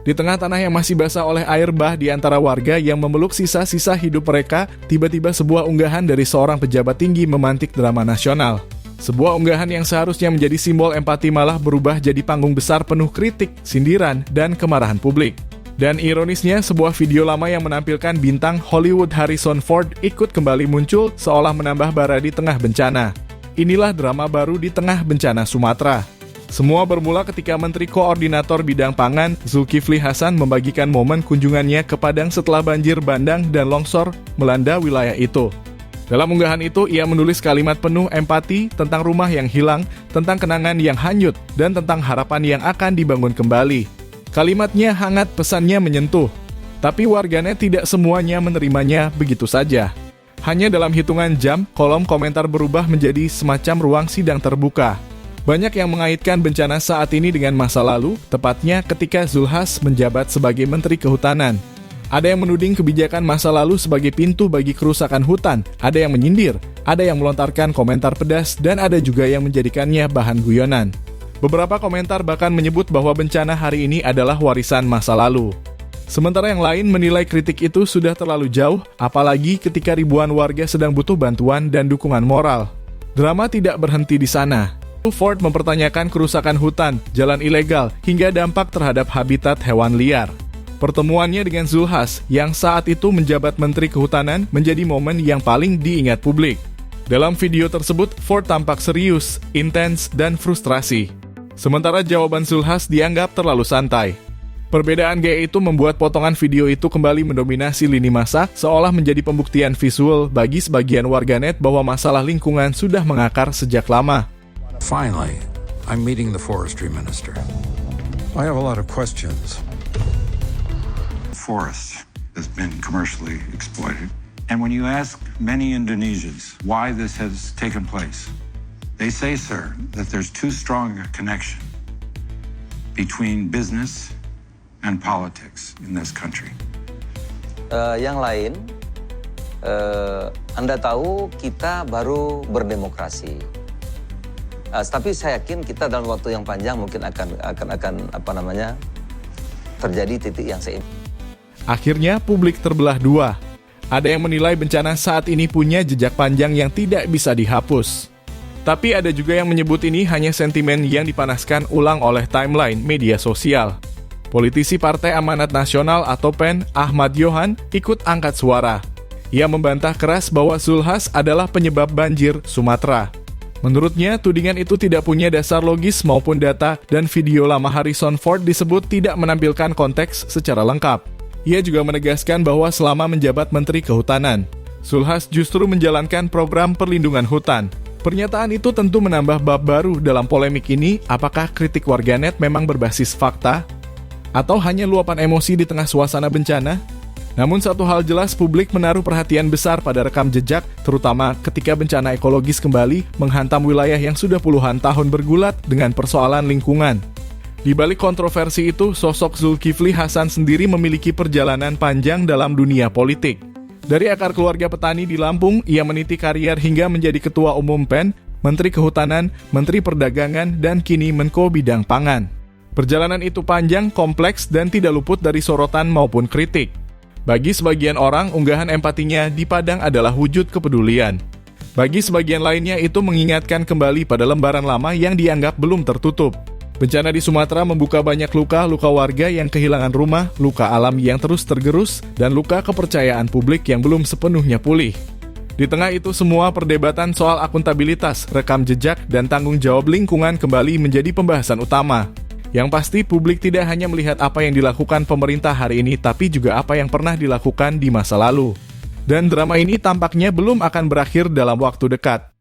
Di tengah tanah yang masih basah oleh air bah di antara warga yang memeluk sisa-sisa hidup mereka, tiba-tiba sebuah unggahan dari seorang pejabat tinggi memantik drama nasional. Sebuah unggahan yang seharusnya menjadi simbol empati malah berubah jadi panggung besar penuh kritik, sindiran, dan kemarahan publik. Dan ironisnya, sebuah video lama yang menampilkan bintang Hollywood Harrison Ford ikut kembali muncul seolah menambah bara di tengah bencana. Inilah drama baru di tengah bencana Sumatera. Semua bermula ketika Menteri Koordinator Bidang Pangan, Zulkifli Hasan membagikan momen kunjungannya ke Padang setelah banjir bandang dan longsor melanda wilayah itu. Dalam unggahan itu, ia menulis kalimat penuh empati tentang rumah yang hilang, tentang kenangan yang hanyut, dan tentang harapan yang akan dibangun kembali. Kalimatnya hangat, pesannya menyentuh. Tapi warganet tidak semuanya menerimanya begitu saja. Hanya dalam hitungan jam, kolom komentar berubah menjadi semacam ruang sidang terbuka. Banyak yang mengaitkan bencana saat ini dengan masa lalu, tepatnya ketika Zulhas menjabat sebagai Menteri Kehutanan. Ada yang menuding kebijakan masa lalu sebagai pintu bagi kerusakan hutan, ada yang menyindir, ada yang melontarkan komentar pedas, dan ada juga yang menjadikannya bahan guyonan. Beberapa komentar bahkan menyebut bahwa bencana hari ini adalah warisan masa lalu. Sementara yang lain menilai kritik itu sudah terlalu jauh, apalagi ketika ribuan warga sedang butuh bantuan dan dukungan moral. Drama tidak berhenti di sana. Ford mempertanyakan kerusakan hutan, jalan ilegal, hingga dampak terhadap habitat hewan liar. Pertemuannya dengan Zulhas, yang saat itu menjabat Menteri Kehutanan, menjadi momen yang paling diingat publik. Dalam video tersebut, Ford tampak serius, intens, dan frustrasi. Sementara jawaban Zulhas dianggap terlalu santai. Perbedaan gaya itu membuat potongan video itu kembali mendominasi lini massa, seolah menjadi pembuktian visual bagi sebagian warganet bahwa masalah lingkungan sudah mengakar sejak lama. Finally, I'm meeting the forestry minister. I have a lot of questions. Forest has been commercially exploited. And when you ask many Indonesians why this has taken place, they say, sir, that there's too strong a connection between business and politics in this country. Yang lain, Anda tahu kita baru berdemokrasi. Tapi saya yakin kita dalam waktu yang panjang mungkin akan terjadi titik yang seimbang. Akhirnya publik terbelah dua. Ada yang menilai bencana saat ini punya jejak panjang yang tidak bisa dihapus. Tapi ada juga yang menyebut ini hanya sentimen yang dipanaskan ulang oleh timeline media sosial. Politisi Partai Amanat Nasional atau PAN, Ahmad Yohan, ikut angkat suara. Ia membantah keras bahwa Zulhas adalah penyebab banjir Sumatera. Menurutnya, tudingan itu tidak punya dasar logis maupun data, dan video lama Harrison Ford disebut tidak menampilkan konteks secara lengkap. Ia juga menegaskan bahwa selama menjabat Menteri Kehutanan, Zulhas justru menjalankan program perlindungan hutan. Pernyataan itu tentu menambah bab baru dalam polemik ini. Apakah kritik warganet memang berbasis fakta? Atau hanya luapan emosi di tengah suasana bencana? Namun satu hal jelas, publik menaruh perhatian besar pada rekam jejak, terutama ketika bencana ekologis kembali menghantam wilayah yang sudah puluhan tahun bergulat dengan persoalan lingkungan. Di balik kontroversi itu, sosok Zulkifli Hasan sendiri memiliki perjalanan panjang dalam dunia politik. Dari akar keluarga petani di Lampung, ia meniti karier hingga menjadi Ketua Umum PAN, Menteri Kehutanan, Menteri Perdagangan, dan kini Menko Bidang Pangan. Perjalanan itu panjang, kompleks, dan tidak luput dari sorotan maupun kritik. Bagi sebagian orang, unggahan empatinya di Padang adalah wujud kepedulian. Bagi sebagian lainnya, itu mengingatkan kembali pada lembaran lama yang dianggap belum tertutup. Bencana di Sumatera membuka banyak luka warga yang kehilangan rumah, luka alam yang terus tergerus, dan luka kepercayaan publik yang belum sepenuhnya pulih. Di tengah itu semua, perdebatan soal akuntabilitas, rekam jejak, dan tanggung jawab lingkungan kembali menjadi pembahasan utama. Yang pasti, publik tidak hanya melihat apa yang dilakukan pemerintah hari ini, tapi juga apa yang pernah dilakukan di masa lalu. Dan drama ini tampaknya belum akan berakhir dalam waktu dekat.